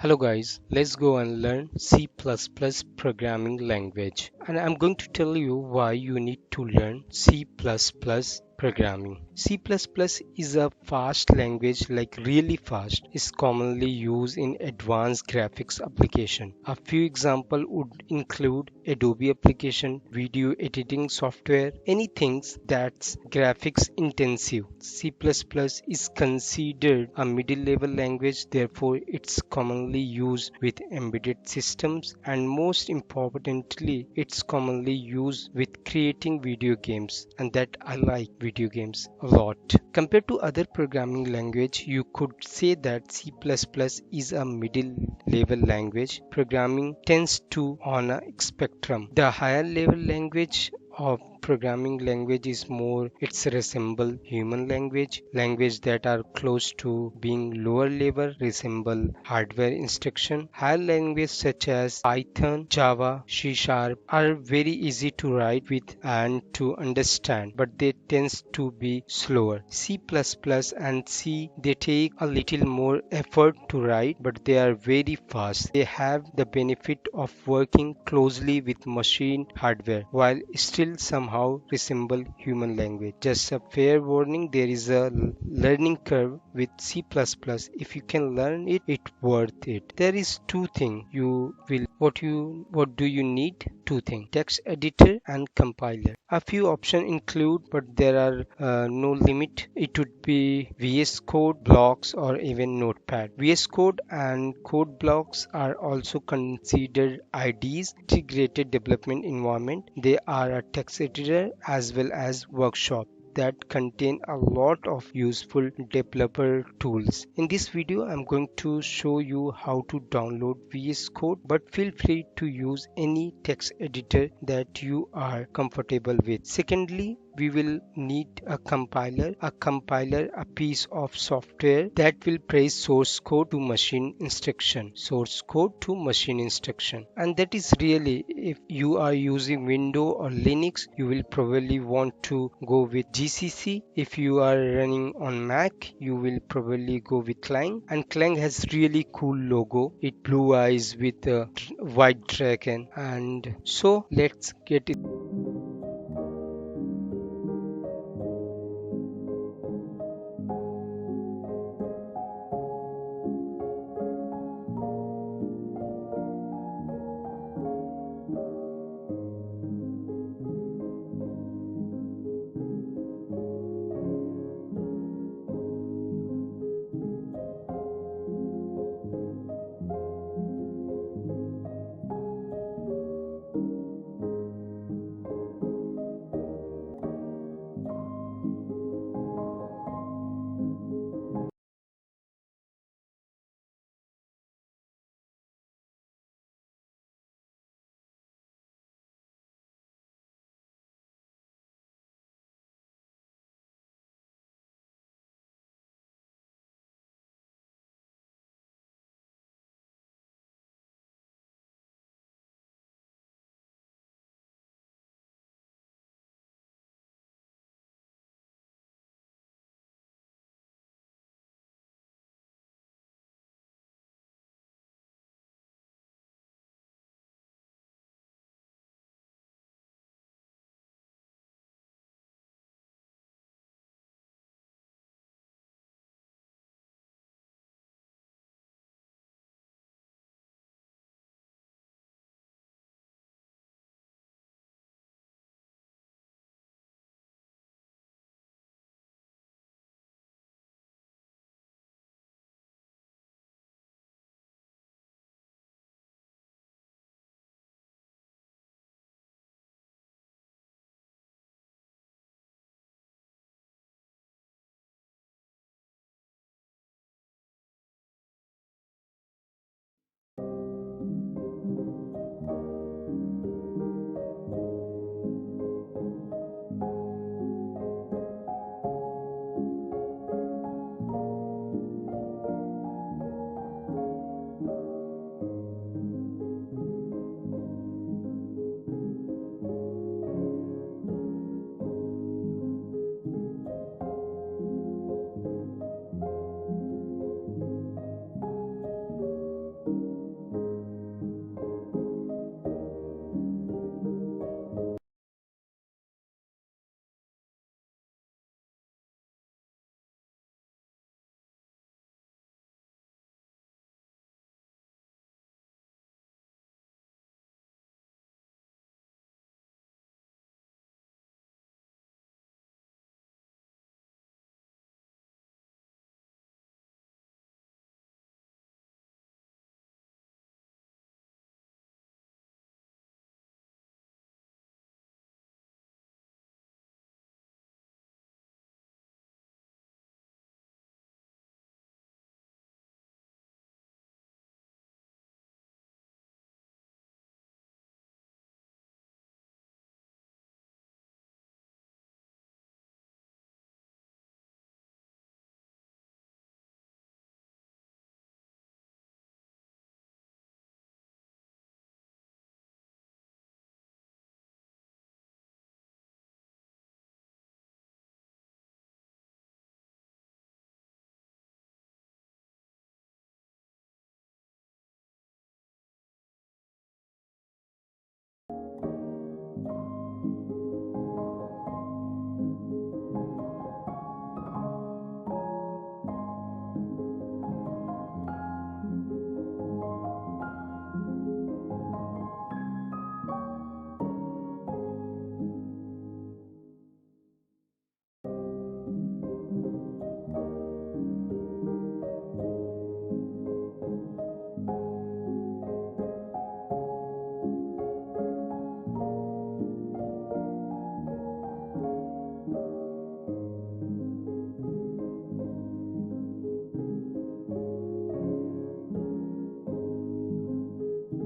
Hello guys, let's go and learn C++ programming language. And I'm going to tell you why you need to learn C++ programming. C++ is a fast language, like really fast. It's commonly used in advanced graphics application. A few examples would include Adobe application, video editing software, anything that's graphics intensive. C++ is considered a middle-level language, therefore it's commonly used with embedded systems, and most importantly, it's commonly used with creating video games, and that I like video games a lot. Compared to other programming language, you could say that C++ is a middle level language. Programming tends to on a spectrum. The higher level language of programming language is more it's resemble human language that are close to being lower level resemble hardware instruction. Higher language such as Python, Java, C Sharp are very easy to write with and to understand, but they tends to be slower. C++ and C, they take a little more effort to write, but they are very fast. They have the benefit of working closely with machine hardware while still somehow resemble human language. Just a fair warning, there is a learning curve with C++. If you can learn it, it's worth it. There is two things you will what do you need? Two things: text editor and compiler. A few options include, but there are no limit. It would be VS Code, Blocks, or even Notepad. VS Code and Code Blocks are also considered IDEs, integrated development environment. They are a text editor as well as workshop that contain a lot of useful developer tools. In this video, I'm going to show you how to download VS Code, but feel free to use any text editor that you are comfortable with. Secondly, we will need a compiler. A piece of software that will praise source code to machine instruction. And that is really, if you are using Windows or Linux, you will probably want to go with GCC. If you are running on Mac, you will probably go with Clang. And Clang has really cool logo. It blue eyes with a white dragon. And so let's get it.